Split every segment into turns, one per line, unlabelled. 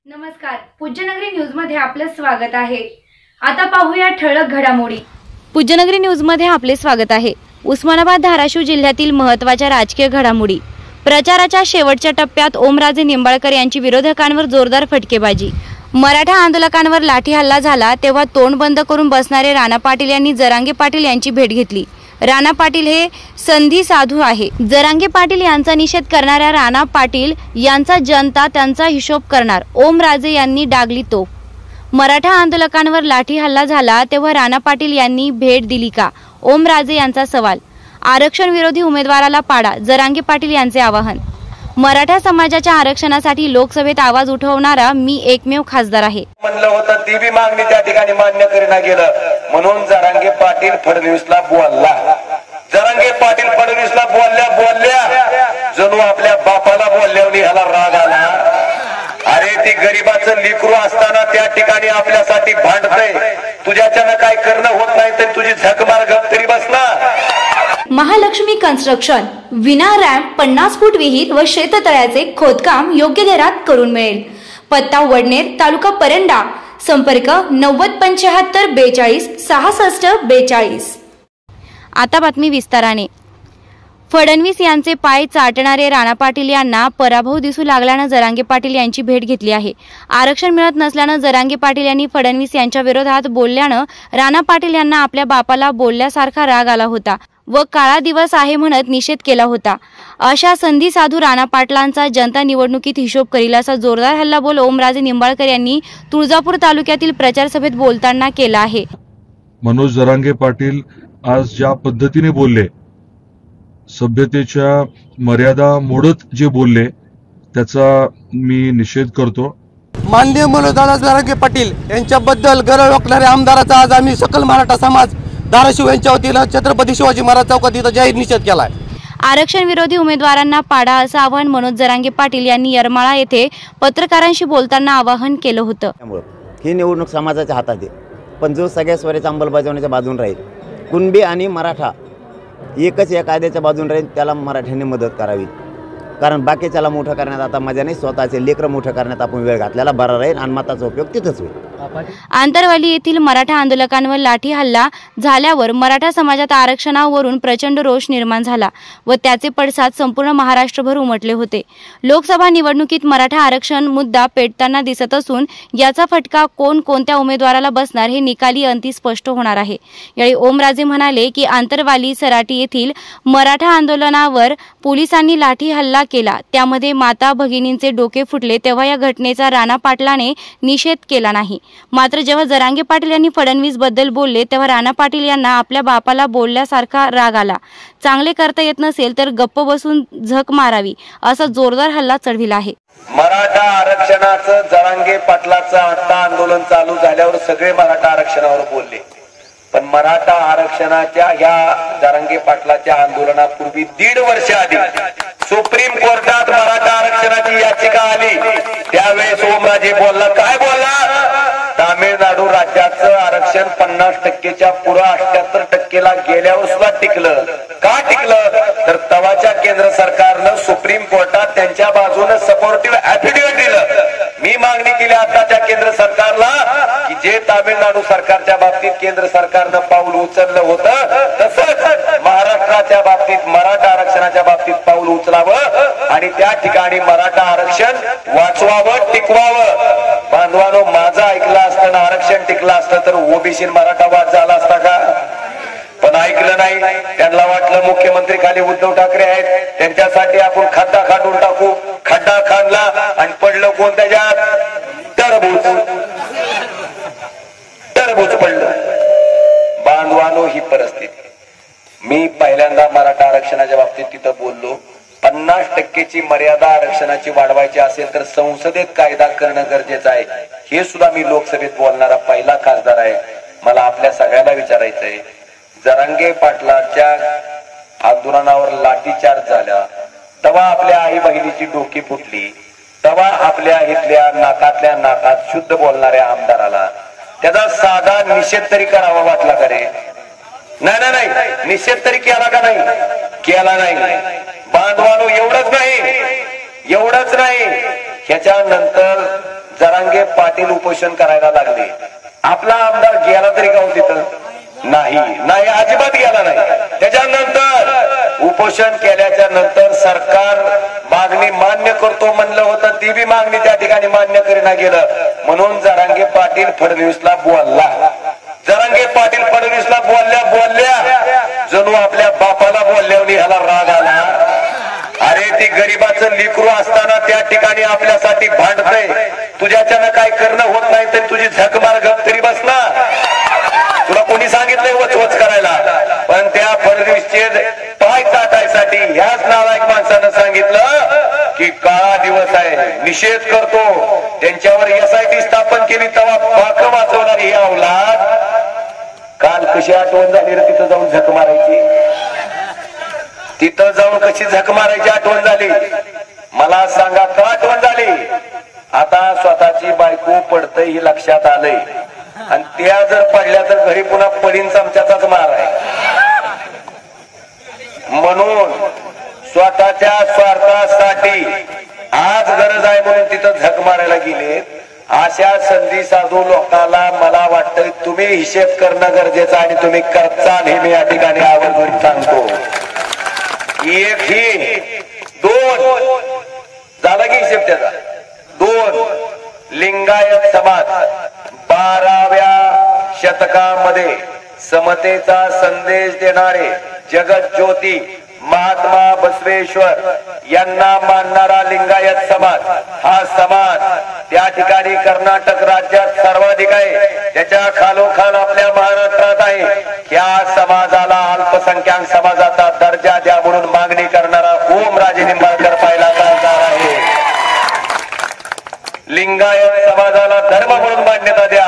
नमस्कार, पूज्यनगरी न्यूज मध्ये आपलं स्वागत आहे। आता पाहूया ठळक घडामोडी। पूज्यनगरी न्यूज मध्ये आपले स्वागत आहे। उस्मानाबाद धाराशिव जिल्ह्यातील महत्त्वाच्या राजकीय घडामोडी। प्रचाराच्या शेवटच्या टप्प्यात ओमराजे निंबाळकर यांची विरोधकांवर जोरदार फटकेबाजी। मराठा आंदोलकांवर लाठी हल्ला झाला तेव्हा तोंड बंद करून बसणारे राणा पाटील यांनी जरांगे पाटील यांची भेट घेतली। राणा पाटील हे संधी साधू आहे। जरांगे पाटील यांचा निषेध करणाऱ्या राणा पाटील यांचा जनता त्यांचा हिशोब करणार, ओमराजे यांनी डागली तोफ। मराठा आंदोलकांवर लाठी हल्ला झाला तेव्हा राणा पाटील यांनी भेट दिली का, ओमराजे यांचा सवाल। आरक्षण विरोधी उमेदवाराला पाडा, जरांगे पाटील यांचे आवाहन। मराठा समाजाच्या आरक्षणासाठी लोकसभेत आवाज उठवणारा मी एकमेव खासदार आहे
म्हणलं होतं, ती बी मागणी त्या ठिकाणी मान्य करीना गेलं, म्हणून जरांगे पाटील फडणवीसला बोलला। जरांगे पाटील फडणवीसला बोलल्या जणू आपल्या बापाला बोलल्यावर ह्याला राग आला। अरे ती गरीबाचं लेकरू असताना त्या ठिकाणी आपल्यासाठी भांडतय, तुझ्याच्यानं काय करणं होत नाही तर तुझी झक मार गप तरी बस ना।
महालक्ष्मी कन्स्ट्रक्शन विना रॅम्प 50 फूट विहीर व शेततळ्याचे खोदकाम योग्य दरात करून मिळेल। पत्ता वडनेर, तालुका परंडा, संपर्क 9075 42 66 42। आता बातमी विस्ताराने। फडणवीस यांचे पाय चाटणारे राणा पाटील यांना पराभव दिसू लागल्यानं जरांगे पाटील यांची भेट घेतली आहे। आरक्षण मिळत नसल्यानं जरांगे पाटील यांनी फडणवीस यांच्या विरोधात बोलल्यानं राणा पाटील यांना आपल्या बापाला बोलल्यासारखा राग आला होता व काळा दिवस आहे म्हणत निषेध केला होता। अशा संधी साधू राणा पाटलांचा जनता निवडणुकीत हिशोब करील असा जोरदार हल्लाबोल ओमराजे निंबाळकर यांनी तुळजापूर तालुक्यातील प्रचार सभेत बोलताना केला आहे।
मनोज जरांगे पाटील आज ज्या पद्धतीने बोलले, सभ्यतेच्या मर्यादा मोडत जे बोलले, त्याचा मी निषेध करतो।
माननीय मनोज जरांगे पाटील यांच्याबद्दल गरळ ओकणाऱ्या आमदाराचा आज आम्ही सकल मराठा समाज धाराशिव यांच्या वतीनं छत्रपती शिवाजी महाराज चौकात इथं जाहीर निषेध केलाय।
आरक्षण विरोधी उमेदवारांना पाडा असं आवाहन मनोज जरांगे पाटील यांनी येरमाळा येथे पत्रकारांशी बोलताना आवाहन केलं होतं।
ही निवडणूक समाजाच्या हातात आहे, पण जो सगळ्या स्वराज्य अंमलबजावणीच्या बाजून राहील, कुणबी आणि मराठा एकच या कायद्याच्या बाजून राहील, त्याला मराठ्यांनी मदत करावी। कारण बाकीच्याला मोठं करण्यात आता मजा नाही, स्वतःचे लेकरं मोठं करण्यात आपण वेळ घातलेला बरा राहील आणि मताचा उपयोग तिथंच होईल।
आंतरवाली येथील मराठा आंदोलकांवर लाठी हल्ला झाल्यावर मराठा समाजात आरक्षणावरून प्रचंड रोष निर्माण झाला व त्याचे पडसाद संपूर्ण महाराष्ट्रभर उमटले होते। लोकसभा निवडणुकीत मराठा आरक्षण मुद्दा पेटताना दिसत असून याचा फटका कोणत्या उमेदवाराला बसणार हे निकाली अंती स्पष्ट होणार आहे। यावेळी ओमराजे म्हणाले की आंतरवाली सराटी येथील मराठा आंदोलनावर पोलिसांनी लाठी हल्ला केला, त्यामध्ये माता भगिनींचे डोके फुटले, तेव्हा या घटनेचा राणा पाटलाने निषेध केला नाही। मात्र जेव्हा जरांगे पाटील यांनी फडणवीस बद्दल बोलले तेव्हा राणा पाटील यांना आपल्या बापाला बोलल्यासारखा राग आला। चांगले करता येत नसेल तर गप्प बसून झक मारावी असा जोरदार हल्ला चढविला आहे।
मराठा आरक्षणाचं जरांगे पाटलाचं आता आंदोलन चालू झाल्यावर सगळे मराठा आरक्षणावर बोलले, पण मराठा आरक्षणाच्या या जरांगे पाटलाच्या आंदोलनापूर्वी 1.5 वर्ष आधी सुप्रीम कोर्टात मराठा आरक्षणाची याचिका आली, त्यावेळेस ओमराजे बोलला, काय बोलला? तामिळनाडू राज्याचं आरक्षण 50%च्या पुढे 78%ला गेल्यावर सुद्धा टिकलं। का टिकलं? तर तवाच्या केंद्र सरकारनं सुप्रीम कोर्टात त्यांच्या बाजूने सपोर्टिव्ह ऍफिडेव्हिट दिलं। मी मागणी केली आताच्या केंद्र सरकारला की जे तामिळनाडू सरकारच्या बाबतीत केंद्र सरकारनं पाऊल उचललं होतं, तसंच महाराष्ट्राच्या बाबतीत मराठा आरक्षणाच्या बाबतीत पाऊल उचलावं आणि त्या ठिकाणी मराठा आरक्षण वाचवावं, टिकवावं। बांधवानो, माझं ऐकलं असताना आरक्षण टिकलं असतं तर ओबीसी मराठा वाद झाला असता का? पण ऐकलं नाही। त्यांना वाटलं मुख्यमंत्री खाली उद्धव ठाकरे आहेत, त्यांच्यासाठी आपण खड्डा खांदून टाकू। खड्डा खांदला आणि पडलं कोण त्याच्यात? टरबूज पडलं। बांधवानो, ही परिस्थिती। मी पहिल्यांदा मराठा आरक्षणाच्या बाबतीत तिथं बोललो, 50%ची मर्यादा आरक्षणाची वाढवायची असेल तर संसदेत कायदा करणं गरजेचं आहे। हे सुद्धा मी लोकसभेत बोलणारा पहिला खासदार आहे। मला आपल्या सगळ्यांना विचारायचंय, जरांगे पाटलाच्या आंदोलनावर लाठीचार्ज झाला तेव्हा आपल्या आई बहिणीची डोकी फुटली, तेव्हा आपल्या इथल्या नाकातल्या नाकात शुद्ध बोलणाऱ्या आमदाराला त्याचा साधा निषेध तरी करावा वाटला का रे? नाही, निषेध तरी केला का नाही? केला नाही। बांधवानो, एवढंच नाही, ह्याच्यानंतर जरांगे पाटील उपोषण करायला लागले. आपला आमदार गेला तरी का तिथं? नाही, अजिबात गेला नाही. त्याच्यानंतर उपोषण केल्याच्या नंतर सरकार मागणी मान्य करतो म्हणलं होतं, ती बी मागणी त्या ठिकाणी मान्य करीना गेलं. म्हणून जरांगे पाटील फडणवीसला बोलला. जरांगे पाटील फडणवीसला बोलल्या जणू आपल्या बापाला बोलल्यावर ह्याला राग आला. अरे ती गरीबाचं लेकरू असताना त्या ठिकाणी आपल्यासाठी भांडतय, तुझ्याच्यानं काय करणं होत नाही तर तुझी झक मार गप तरी बस ना. तुला कोणी सांगितलंय वचवच करायला? पण त्या फडणवीसचे पाय चाटायसाठी ह्याच नालायक माणसानं सांगितलं की काळा दिवस आहे, निषेध करतो. त्यांच्यावर SIT स्थापन केली तेव्हा पाक वाचवणारी ही अवलाद काल कशी आठवण झाली रे तिथं जाऊन झक मारायची? तिथं जाऊन कशी झक मारायची आठवण झाली? मला सांगा का आठवण झाली? आता स्वतःची बायको पडतंय ही लक्षात आलंय आणि त्या जर पडल्या तर घरी पुन्हा पडीन चमच्याचाच मार आहे. म्हणून स्वतःच्या स्वार्थासाठी आज गरज आहे म्हणून तिथं झक मारायला गेले. अशा संधी साधू लोकांना मला वाटतं तुम्ही हिशेब करणं गरजेचं आणि तुम्ही करचाल हे मी या ठिकाणी आवर्जून सांगतो. एक ही दोन झाला की हिशेब त्याचा? दोन, लिंगायत समाज 12व्या शतकामध्ये समतेचा संदेश देणारे जगज्योती महात्मा बसवेश्वर यांना मानणारा लिंगायत समाज हा समाज त्या ठिकाणी कर्नाटक राज्यात सर्वाधिक आहे. त्याच्या खालोखाल आपल्या महाराष्ट्रात आहे. या समाजाला अल्पसंख्याक समाजाचा दर्जा द्या म्हणून मागणी करणारा ओमराजे निंबाळकर पहिला खासदार आहे. लिंगायत समाजाला धर्म म्हणून मान्यता द्या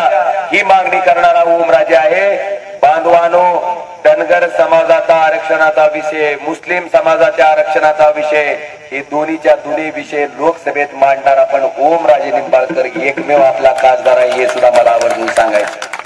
ही मागणी करणारा ओमराजे आहे. बांधवानो, धनगर समाजाचा आरक्षणाचा विषय, मुस्लिम समाजाच्या आरक्षणाचा विषय हे दोन्हीच्या दोन्ही विषय लोकसभेत मांडणारा पण ओमराजे निंबाळकर एकमेव आपला खासदार आहे हे सुद्धा मला आवर्जून सांगायचं.